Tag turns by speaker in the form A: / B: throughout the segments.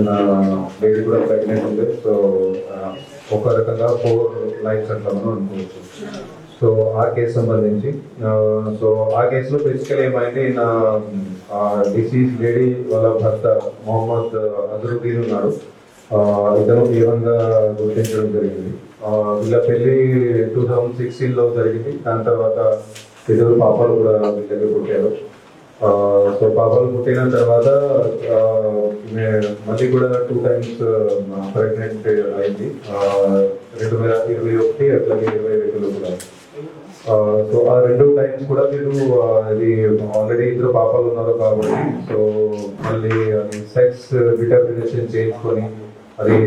A: ఏదైనా లేడీ కూడా ప్రెగ్నెంట్ ఉంది. సో ఒక రకంగా 4 లైన్స్ అంటామని అనుకోవచ్చు. సో ఆ కేసు సంబంధించి సో ఆ కేసులో బేసికల్ ఏమైంది, నా డిసీజ్ లేడీ వాళ్ళ భర్త మొహమ్మద్ అజరుద్దీన్ ఉన్నాడు. ఇతను తీవ్రంగా గుర్తించడం జరిగింది. వీళ్ళ పెళ్లి 2016లో జరిగింది. దాని తర్వాత 2 పాపాలు కూడా వీళ్ళకి పుట్టారు. సో పాపాలు పుట్టిన తర్వాత మళ్ళీ కూడా 2 times ప్రెగ్నెంట్ అయింది. 2021 అట్లాగే 2022 కూడా. సో ఆ 2 times కూడా మీరు అది ఆల్రెడీ 2 పాపాలు ఉన్నారు కాబట్టి సో మళ్ళీ సెక్స్ డిటర్మినేషన్ చేయించుకొని అది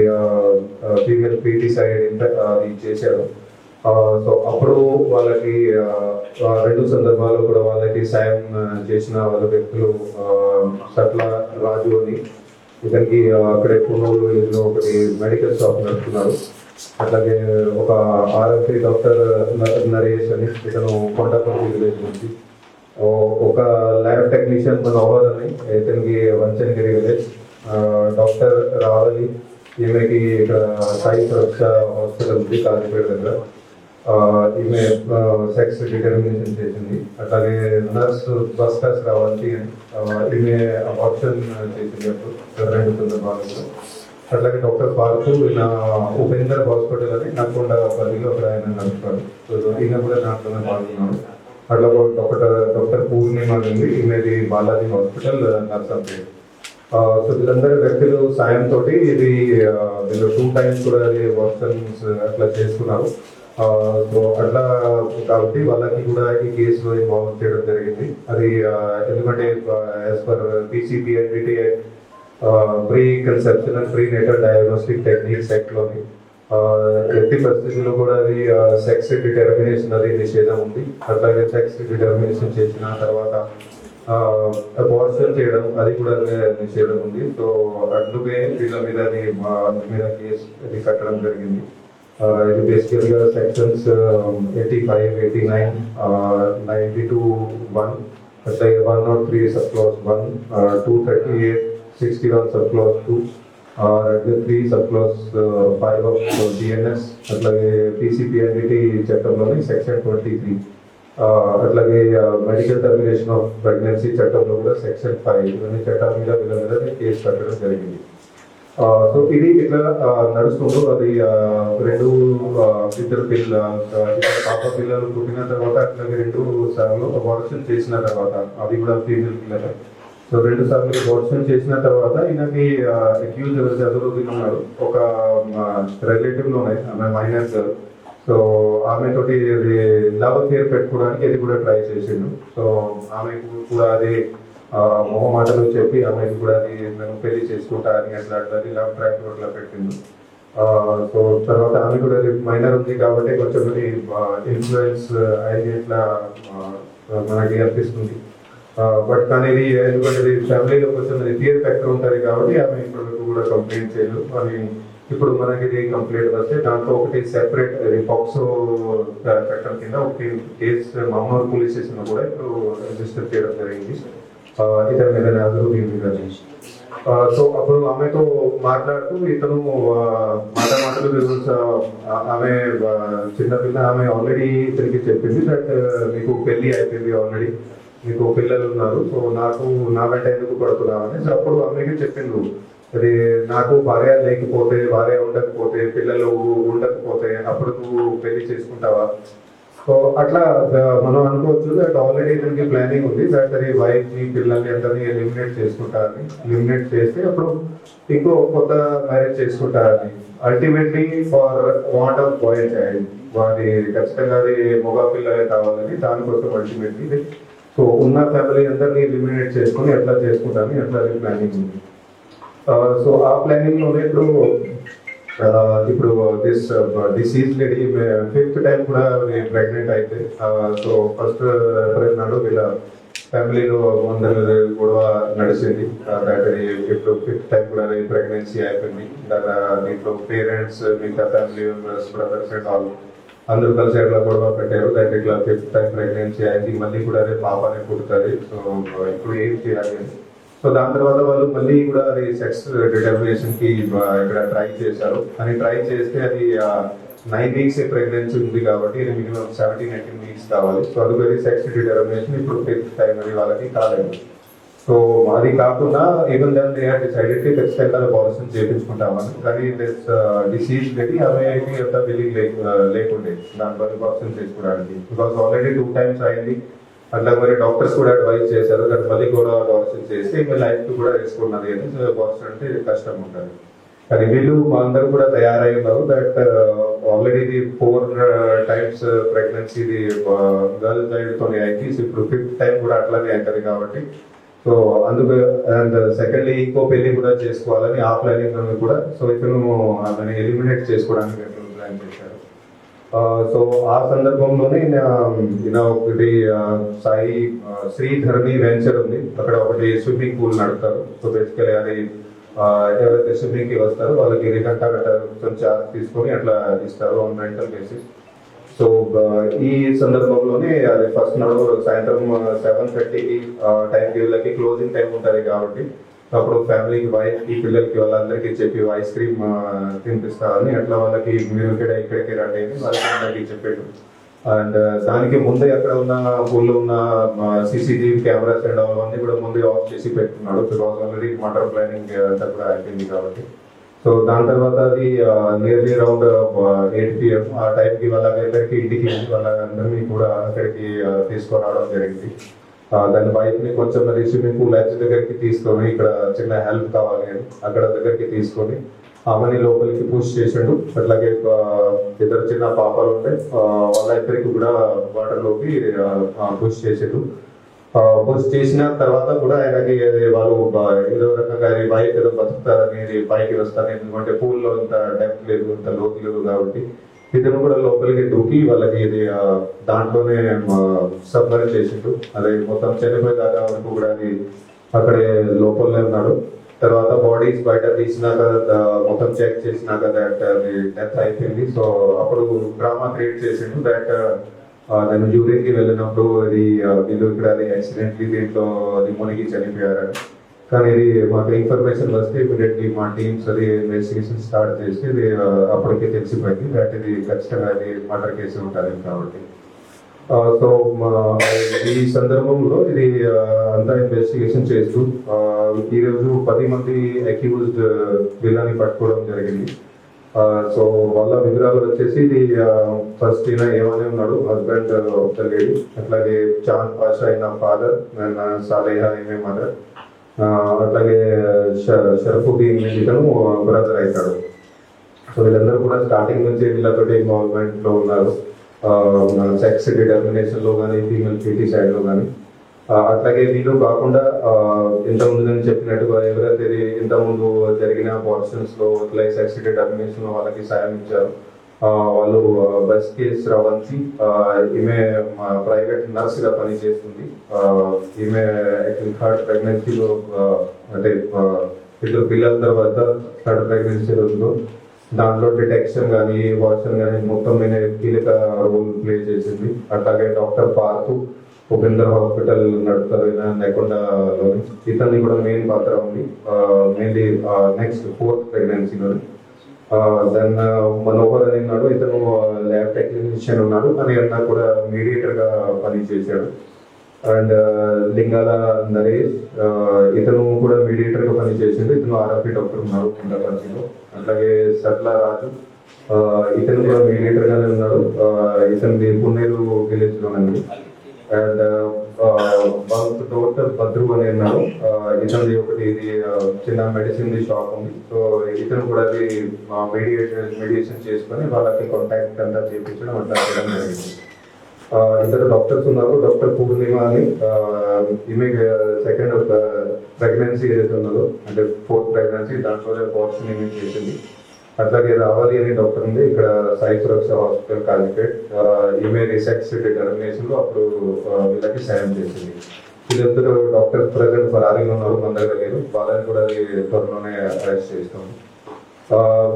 A: ఫీమేల్ పీటీసైడ్ అది చేశారు. సో అప్పుడు వాళ్ళకి 2 సందర్భాల్లో కూడా వాళ్ళకి సాయం చేసిన వాళ్ళ వ్యక్తులు సట్ల రాజు అని, ఇతనికి అక్కడే పునూరు విలేజ్లో ఒకటి మెడికల్ షాప్ నడుపుతున్నారు. అట్లాగే ఒక ఆర్ఎంపీ డాక్టర్ నరేష్ అని, ఇతను కొండపల్లి విలేజ్ నుంచి. ఒక ల్యాబ్ టెక్నీషియన్ మనోహర్ అని, ఇతనికి వంచనగిరి విలేజ్. డాక్టర్ రావలి, ఈమెకి ఇక్కడ సాయి సురక్ష హాస్పిటల్ ఉంది కాజీపేట దగ్గర. ఈమె సెక్స్ డిటర్మినేషన్ చేసింది. అట్లాగే నర్స్ బస్కాస్ రావాలి, ఈమె అబార్షన్ చేసింది అప్పుడు 2 సందర్భాలలో. అట్లాగే డాక్టర్ పార్కు ఈయన ఉపేందర్ హాస్పిటల్ అని నల్గొండ పరిధిలో అక్కడ ఆయన నడుపుతాడు. సో ఈయన కూడా దాంట్లోనే పాల్గొన్నాడు. అట్లా డాక్టర్ పూర్ణిమ ఉంది, ఈమెది బాలాజీ హాస్పిటల్ నర్సంపేట్. సో వీళ్ళందరి వ్యక్తులు సాయంతో ఇది వీళ్ళు 2 times కూడా అది వర్షన్స్ అట్లా చేసుకున్నారు. సో అట్లా కాబట్టి వాళ్ళకి కూడా ఈ కేసులో ఇన్వాల్వ్ చేయడం జరిగింది. అది ఎందుకంటే as per PCPNDT pre conception and pre natal diagnostic techniques యాక్ట్లోని ఎట్టి పరిస్థితుల్లో కూడా అది సెక్స్ డిటర్మినేషన్ అది నిషేధం ఉంది. అట్లాగే సెక్స్ డిటర్మినేషన్ చేసిన తర్వాత అబార్షన్ చేయడం అది కూడా నిషేధం ఉంది. సో అందుకే వీళ్ళ మీద కేసు అది కట్టడం జరిగింది. ఇది బేసికల్గా సెక్షన్స్ 85, 89, 92(1), అట్లాగే 103 sub class 1, 238, 61 sub class 2, 3 sub class 5 of DNS, అట్లాగే PCPNDT చట్టంలోని సెక్షన్ 23, అట్లాగే మెడికల్ టర్మినేషన్ ఆఫ్ ప్రెగ్నెన్సీ చట్టంలో కూడా సెక్షన్ 5 ఇవన్నీ చట్టాల మీద వీళ్ళ మీద కేసు కట్టడం జరిగింది. సో ఇది ఇట్లా నడుస్తుందో అది 2 పాప పిల్లలు పుట్టిన తర్వాత అట్లాగే 2 సార్లు అబార్షన్ చేసిన తర్వాత అది కూడా ఫీమేల్ పిల్లలు. సో 2 సార్లు అబార్షన్ చేసిన తర్వాత ఈయనకి అక్యూజ్ ఎవరైతే అజరుద్దీన్ ఉన్నాడు, ఒక రిలేటివ్ లోనే ఆమె మైనర్ గర్ల్. సో ఆమె తోటి లవ్ కేర్ పెట్టుకోవడానికి అది కూడా ట్రై చేసిండు. సో ఆమెకు కూడా అది మొహమాటలు చెప్పి ఆమెకు కూడా అది నేను పెళ్లి చేసుకుంటా అని అట్లా లవ్ ట్రాక్ అట్లా పెట్టిండు. సో తర్వాత ఆమె కూడా మైనర్ ఉంది కాబట్టి కొంచెం ఇన్ఫ్లుయెన్స్ అయ్యి ఇట్లా మనకి అనిపిస్తుంది. బట్ కానీ ఇది ఎందుకంటే ఫ్యామిలీలో కొంచెం ఫియర్ ఫ్యాక్టర్ ఉంటుంది కాబట్టి ఆమె ఇప్పటివరకు కూడా కంప్లైంట్ చేయలేదు. అని ఇప్పుడు మనకి ఇది కంప్లైంట్ వస్తే దాంట్లో ఒకటి సెపరేట్ పాక్సో చట్టం కింద ఒకటి కేసు మామూలు పోలీస్ స్టేషన్ కూడా ఇప్పుడు రిజిస్టర్ చేయడం జరిగింది ఇతని మీద అజరుద్దీన్ మీద. సో అప్పుడు ఆమెతో మాట్లాడుతూ ఇతను మాటలు ఆమె చిన్నపిల్ల, ఆమె ఆల్రెడీ ఇతనికి చెప్పింది దట్ మీకు పెళ్లి అయిపోయింది, ఆల్రెడీ మీకు పిల్లలు ఉన్నారు, సో నా వెంట ఎందుకు పడుతున్నావని. సో అప్పుడు ఆమెకి చెప్పిండు, అది నాకు భార్య లేకపోతే, భార్య ఉండకపోతే, పిల్లలు ఉండకపోతే అప్పుడు నువ్వు పెళ్లి చేసుకుంటావా. సో అట్లా మనం అనుకోవచ్చు దట్ ఆల్రెడీ ఇతనికి ప్లానింగ్ ఉంది దట్ అది వైఫ్ ని పిల్లల్ని అందరినీ ఎలిమినేట్ చేసుకుంటారని. ఎలిమినేట్ చేస్తే అప్పుడు ఇంకో కొత్త మ్యారేజ్ చేసుకుంటారని. Ultimately for want of bye child, వారి ఖచ్చితంగా అది మగ పిల్లలే కావాలని దానికోసం అల్టిమేట్లీ సో ఉన్న ఫ్యామిలీ అందరినీ ఎలిమినేట్ చేసుకుని ఎట్లా చేసుకుంటారని ఎట్లా ప్లానింగ్ ఉంది. సో ఆ ప్లానింగ్ లోనే ఇప్పుడు డిసీజ్ లేడీ 5th time కూడా ప్రెగ్నెంట్ అయితే. సో ఫస్ట్ ఏప్రిల్ నాడు వీళ్ళ ఫ్యామిలీలో అందరి గొడవ నడిచింది. ఇప్పుడు 5th time కూడా ప్రెగ్నెన్సీ అయిపోయింది. దీంట్లో పేరెంట్స్, మిగతా family members, brothers and all అందరూ కలిసి ఎట్లా గొడవ పెట్టారు. దాంట్లో ఇట్లా 5th time ప్రెగ్నెన్సీ అయింది, మళ్ళీ కూడా పాపనే పుడుతుంది. సో ఇప్పుడు ఏం చేయాలి. సో దాని తర్వాత వాళ్ళు మళ్ళీ కూడా అది సెక్స్ డిటర్మినేషన్ కి ఇక్కడ ట్రై చేశారు. అని ట్రై చేస్తే అది 9 వీక్స్ ప్రెగ్నెన్సీ ఉంది కాబట్టి ఇది మినిమం 17-18 వీక్స్ కావాలి. సో అది వెరీ సెక్స్ డిటర్మినేషన్ ఇప్పుడు 5th టైం అని వాళ్ళకి కాలేదు. సో అది కాకుండా even then they had decided ఖచ్చితంగా అబార్షన్ చేయించుకుంటామని. కానీ దిస్ డిసీజ్ పెట్టి ఆమెకి అంత బిల్లింగ్ లేకుండే దాంట్లో అబార్షన్ చేసుకోవడానికి. బికాస్ ఆల్రెడీ 2 times అయింది. అట్లా మరి డాక్టర్స్ కూడా అడ్వైజ్ చేశారు దాన్ని మళ్ళీ కూడా అబార్షన్ చేస్తే మీ లైఫ్ కూడా వేసుకున్నది అని. సో అబార్షన్ అంటే కష్టం ఉంటుంది. కానీ వీళ్ళు మా అందరూ కూడా తయారై ఉన్నారు that already 4 times pregnancy girl child తోనే అయింది. ఇప్పుడు 5th టైం కూడా అట్లానే అవుతుంది కాబట్టి సో అందుకు అండ్ సెకండ్లీ ఇంకో పెళ్లి కూడా చేసుకోవాలని ఆ ప్లానింగ్ కూడా. సో ఇతను ఆమెను ఎలిమినేట్ చేసుకోవడానికి ప్లాన్ చేశారు. సో ఆ సందర్భంలోనే ఈయన ఒకటి సాయి శ్రీధర్ని వెంచర్ ఉంది, అక్కడ ఒకటి స్విమ్మింగ్ పూల్ నడుపుతారు. సో బేసికలీ అది ఎవరైతే స్విమ్మింగ్ కి వస్తారో వాళ్ళకి గంట చార్జ్ తీసుకొని అట్లా ఇస్తారు ఆన్ రెంటల్ బేసిస్. సో ఈ సందర్భంలోనే అది ఫస్ట్ నాడు సాయంత్రం 7:30కి టైంకి వీళ్ళకి క్లోజింగ్ టైం ఉంటుంది కాబట్టి అప్పుడు ఫ్యామిలీకి వైఫ్కి పిల్లలకి వాళ్ళందరికీ చెప్పి ఐస్ క్రీమ్ తినిపిస్తారని అట్లా వాళ్ళకి మీరు ఇక్కడికి రండి అని వాళ్ళకి అందరికీ చెప్పాడు. అండ్ దానికి ముందే అక్కడ ఉన్న పూల్లో ఉన్న CCTV కెమెరాస్ అండ్ అవన్నీ కూడా ముందే ఆఫ్ చేసి పెట్టుకున్నాడు. బికాస్ ఆల్రెడీ మర్డర్ ప్లానింగ్ అంతా కూడా అయిపోయింది కాబట్టి. సో దాని తర్వాత అది నియర్లీ అరౌండ్ 8 PM ఆ టైంకి వాళ్ళందరికీ ఇంటికి వాళ్ళందరినీ కూడా అక్కడికి తీసుకురావడం జరిగింది. దాని బైక్ని కొంచెం మరి స్విమ్మింగ్ పూల్ యాక్స్ దగ్గరికి తీసుకొని ఇక్కడ చిన్న హెల్ప్ కావాలి అని అక్కడ దగ్గరికి తీసుకొని ఆమెని లోపలికి పుష్ చేసాడు. అట్లాగే 2 చిన్న పాపలు ఉంటే వాళ్ళ ఇద్దరికి కూడా వాటర్లోకి పుష్ చేసాడు. పుష్ చేసిన తర్వాత కూడా ఆయనకి వాళ్ళు ఏదో రకంగా బైక్ ఏదో బతుకుతారని పైకి వస్తారు, ఎందుకంటే పూల్లో అంత డెప్త్ లేదు, అంత లోతు లేదు కాబట్టి ఇతను కూడా లోపలికి దూకి వాళ్ళకి ఇది దాంట్లోనే సబ్మరైజ్ చేసిండు. అది మొత్తం చనిపోయేదాకా వరకు కూడా అది అక్కడే లోపలనే ఉన్నాడు. తర్వాత బాడీస్ బయట తీసినాక మొత్తం చెక్ చేసినాక దట్ అది డెత్ అయిపోయింది. సో అప్పుడు డ్రామా క్రియేట్ చేసిండు దట్ నేను యూరిన్ కి వెళ్ళినప్పుడు అది వీళ్ళు ఇక్కడ అది యాక్సిడెంట్లీ దీంట్లో అది మునిగి చనిపోయారని. కానీ ఇది మాకు ఇన్ఫర్మేషన్ వస్తే ఇమీడియట్లీ మా టీమ్స్ అది ఇన్వెస్టిగేషన్ స్టార్ట్ చేసి ఇది అప్పటికే తెలిసిపోయింది దట్ ఇది ఖచ్చితంగా అది మర్డర్ కేసు ఉంటుంది కాబట్టి. సో ఈ సందర్భంలో ఇది అంతా ఇన్వెస్టిగేషన్ చేస్తూ ఈరోజు 10 మంది అక్యూజ్డ్ వీళ్ళని పట్టుకోవడం జరిగింది. సో వాళ్ళ వివరాలు వచ్చేసి ఇది ఫస్ట్ ఈయన ఏమని ఉన్నాడు, హస్బెండ్ ఆఫ్ ద లేడీ, అట్లాగే చాంద్ పాషా అయిన ఫాదర్, సాలేహా ఈమె మదర్, అట్లాగే షరఫుద్దీన్ ఇతను బ్రదర్ అవుతాడు. సో వీళ్ళందరూ కూడా స్టార్టింగ్ నుంచి వీళ్ళతోటి ఇన్వాల్వ్మెంట్ లో ఉన్నారు, సెక్స్ డిటర్మినేషన్ లో కానీ ఫీమేల్ ఫీటీ సైడ్ లో కానీ. అట్లాగే వీళ్ళు కాకుండా ఇంతకుముందు నేను చెప్పినట్టుగా ఎవరైతే ఇంతకుముందు జరిగిన అబార్షన్స్ లో సెక్స్ డిటర్మినేషన్ లో వాళ్ళకి సాయం ఇచ్చారు వాళ్ళు బస్ కేస్ రవంతి, ఈమె ప్రైవేట్ నర్స్ గా పనిచేస్తుంది. ఈమె 3rd ప్రెగ్నెన్సీలో అంటే 2 పిల్లల తర్వాత 3rd ప్రెగ్నెన్సీ రోజులో దాంట్లో డిటెక్షన్ కానీ అబార్షన్ కానీ మొత్తం మీద కీలక రోల్ ప్లే చేసింది. అట్లాగే డాక్టర్ పార్కు ఉపేందర్ హాస్పిటల్ నడుపుతారు నెకొండలో, ఇతన్ని కూడా మెయిన్ పాత్ర ఉంది మెయిన్లీ నెక్స్ట్ 4th ప్రెగ్నెన్సీలో. దెన్ మనోహర్ అని ఉన్నాడు, ఇతను ల్యాబ్ టెక్నీషియన్ ఉన్నాడు, కానీ అన్న కూడా మీడియేటర్ గా పనిచేశాడు. అండ్ లింగాల నరేష్ ఇతను కూడా మీడియేటర్ గా పనిచేసిండు, ఇతను RFP డాక్టర్ ఉన్నారు కంపెనీలో. అట్లాగే సట్ల రాజు ఇతను కూడా మీడియేటర్ గానే ఉన్నాడు, ఇతను పున్నేరు విలేజ్ లోనండి. అండ్ డాక్టర్ భద్రు అని అన్నారు, ఇతను ఒకటి ఇది చిన్న మెడిసిన్ షాప్ ఉంది. సో ఇతను కూడా అది మెడియేషన్ చేసుకొని వాళ్ళకి కాంటాక్ట్ అంతా చేయించడం అంతా చేయడం జరిగింది. ఇద్దరు డాక్టర్స్ ఉన్నారు, డాక్టర్ పూర్ణిమ అని, ఈమె 2nd ప్రెగ్నెన్సీ ఏదైతే ఉన్నదో అంటే 4th ప్రెగ్నెన్సీ దాంట్లో అబార్షన్ ఈమె చేసింది. అట్లాగే రావాలి అనే డాక్టర్ ఉంది ఇక్కడ సాయి సురక్ష హాస్పిటల్ కాలికేట్, ఈమె సెక్స్ డిటర్మినేషన్ లో అప్పుడు వీళ్ళకి సాయం చేసింది. వీళ్ళిద్దరు డాక్టర్ ప్రజెంట్ ఫరారీలో ఉన్నారు, మన దగ్గర లేరు, వాళ్ళని కూడా త్వరలోనే అరెస్ట్ చేస్తాం.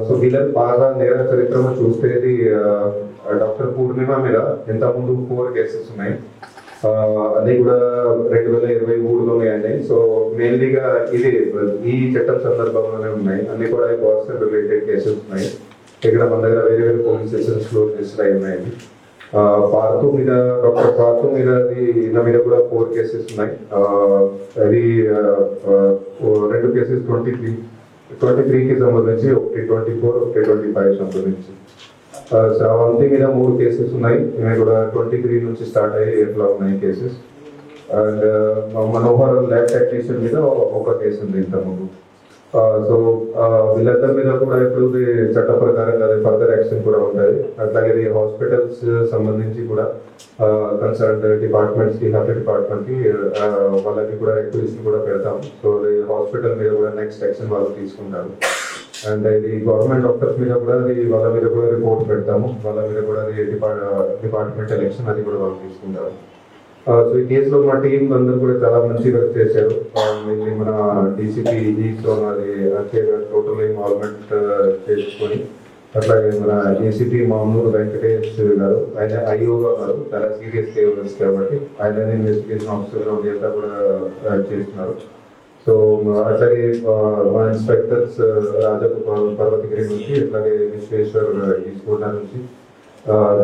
A: సో వీళ్ళ బాగా నేర చరిత్రను చూస్తే డాక్టర్ పూర్ణిమ మీద ఇంతకుముందు 4 కేసెస్ ఉన్నాయి. ఆ, అన్ని కూడా 2023లోనే అయినాయి. సో మెయిన్లీగా ఇది ఈ చట్టం సందర్భంలోనే ఉన్నాయి. అన్ని కూడా పర్సనల్ రిలేటెడ్ కేసెస్ ఉన్నాయి. ఇక్కడ మన దగ్గర వేరే వేరే పోలీస్ స్టేషన్స్ లో రిజిస్టర్ అయి ఉన్నాయి. పార్తు మీద, డాక్టర్ పార్తు మీద ఈయన మీద కూడా 4 కేసెస్ ఉన్నాయి. అది రెండు కేసెస్ 23కి సంబంధించి, ఒకటి 24, ఒకటి 25 సంబంధించి. శ్రావంతి మీద 3 కేసెస్ ఉన్నాయి. ఇవి కూడా 23 నుంచి స్టార్ట్ అయ్యి ఎట్లా ఉన్నాయి cases. And Manohar lab technician మీద ఒక కేసు ఉంది ఇంతకుముందు. సో వీళ్ళందరి మీద కూడా ఇప్పుడు చట్ట ప్రకారంగా ఫర్దర్ యాక్షన్ కూడా ఉంటాయి. అట్లాగే హాస్పిటల్స్ సంబంధించి కూడా కన్సర్న్ డిపార్ట్మెంట్స్ కి, హెల్త్ డిపార్ట్మెంట్ కి వాళ్ళకి కూడా యాక్టివిటీస్ కూడా పెడతాం. సో హాస్పిటల్ మీద కూడా నెక్స్ట్ యాక్షన్ వాళ్ళు తీసుకుంటారు. అండ్ ఇది గవర్నమెంట్ డాక్టర్స్ మీద కూడా వాళ్ళ మీద కూడా రిపోర్ట్ పెడతాము. వాళ్ళ మీద కూడా డిపార్ట్మెంట్ ఎలక్షన్ అది కూడా వాళ్ళు తీసుకుంటారు. సో ఈ కేసులో మా టీం అందరూ కూడా చాలా మంచి వర్క్ చేశారు. ఇది మన డీసీపీ ఈజీతో అది టోటల్ ఇన్వాల్వ్మెంట్ చేసుకొని, అట్లాగే మన ఏసీపీ మామూలు వెంకటేష్ గారు, ఆయన ఐఓగా ఉన్నారు, చాలా సీరియస్ కేసెస్ కాబట్టి ఆయన ఇన్వెస్టిగేషన్ ఆఫీసర్ అంతా కూడా చేస్తున్నారు. సో అట్లాగే మా ఇన్స్పెక్టర్స్ పర్వతగిరి నుంచి, అట్లాగే విశ్వేశ్వర్ ఈశ్వర్ నుంచి,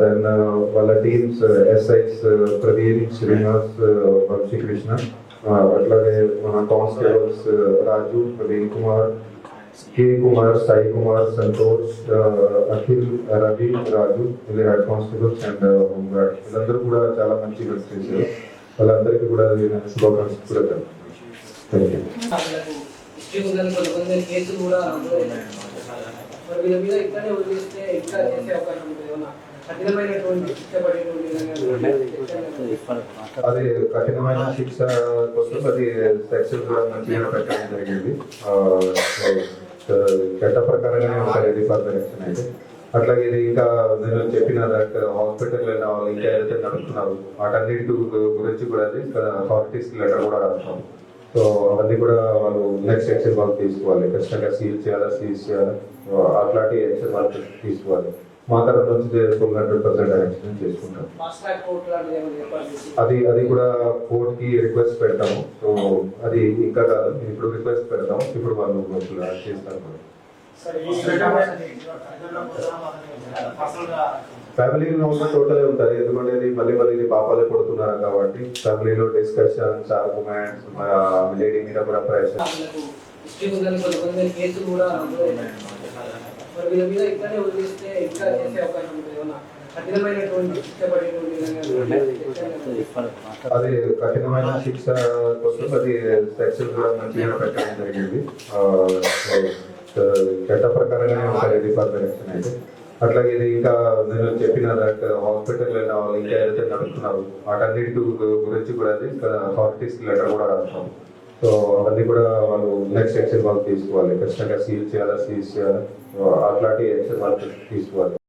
A: దెన్ వాళ్ళ టీమ్స్ ఎస్ఐస్ ప్రవీణ్, శ్రీనివాస్, వంశీకృష్ణ, అట్లాగే మన కానిస్టేబుల్స్ రాజు, ప్రవీణ్ కుమార్, కే కుమార్, సాయి కుమార్, సంతోష్, అఖిల్, రవి, రాజు, వీళ్ళు హెడ్ కానిస్టేబుల్స్ అండ్ హోంగార్డ్, వీళ్ళందరూ కూడా చాలా మంచి వర్క్ చేశారు. వాళ్ళందరికీ కూడా శుభాకాంక్షలు కూడా థ్యాంక్ యూ.
B: కేసులు కూడా మరి వీళ్ళ మీద ఇట్లానే వదిలేస్తే ఇంకా చేసే అవకాశం ఉంటుంది. ఏమన్నా కఠినమైనటువంటి శిక్ష
A: అది కఠినమైన శిక్ష కోసం అది సెక్షన్ కూడా మంచిగా పెట్టడం జరిగింది. చట్ట ప్రకారంగానే ఉంటాయి ఇది ఫర్దర్ యాక్షన్ అయితే. అట్లాగే ఇది ఇంకా నేను చెప్పిన హాస్పిటల్ వాళ్ళు ఇంకా ఏదైతే నడుపుతున్నారు వాటన్నిటి గురించి కూడా అది అథారిటీస్ లెటర్ కూడా రాస్తాం. సో అవన్నీ కూడా వాళ్ళు నెక్స్ట్ యాక్షన్ వాళ్ళు తీసుకోవాలి. ఖచ్చితంగా సీజ్ చేయాలి. అట్లాంటి యాక్షన్ వాళ్ళు తీసుకోవాలి. మా తరఫు నుంచి 100% యాక్షన్ చేసుకుంటాం. అది కూడా కోర్ట్ కి రిక్వెస్ట్ పెడతాము. సో అది ఇంకా కాదు, ఇప్పుడు రిక్వెస్ట్ పెడతాము. ఇప్పుడు వాళ్ళు చేస్తారు. ఫ్యామిలీలో ఉన్న టోటల్ ఉంటుంది. ఎందుకంటే ఇది మళ్ళీ ఇది పాపాలే కొడుతున్నారు కాబట్టి ఫ్యామిలీలో డిస్కషన్స్, ఆర్గ్యుమెంట్స్, లేడీ మీద కూడా ప్రెషర్.
B: కేసులు కూడా మరి వీళ్ళ మీద ఇట్లానే వదిలేస్తే ఇంకా చేసే అవకాశం ఉంటుంది. ఏమన్నా కఠినమైనటువంటి శిక్ష
A: అది కఠినమైన శిక్ష కోసం అది సెక్షన్ కూడా మంచిగా పెట్టడం జరిగింది. చట్ట ప్రకారంగానే ఉంటాయి ఇది ఫర్దర్ యాక్షన్ అయితే. అట్లాగే ఇది ఇంకా నేను చెప్పిన హాస్పిటల్ వాళ్ళు ఇంకా ఏదైతే నడుపుతున్నారు వాటన్నిటి గురించి కూడా అది అథారిటీస్ లెటర్ కూడా రాస్తాం. సో అవన్నీ కూడా వాళ్ళు నెక్స్ట్ యాక్షన్ వాళ్ళు తీసుకోవాలి. ఖచ్చితంగా సీజ్ చేయాలి. అట్లాంటి యాక్షన్ వాళ్ళు తీసుకోవాలి.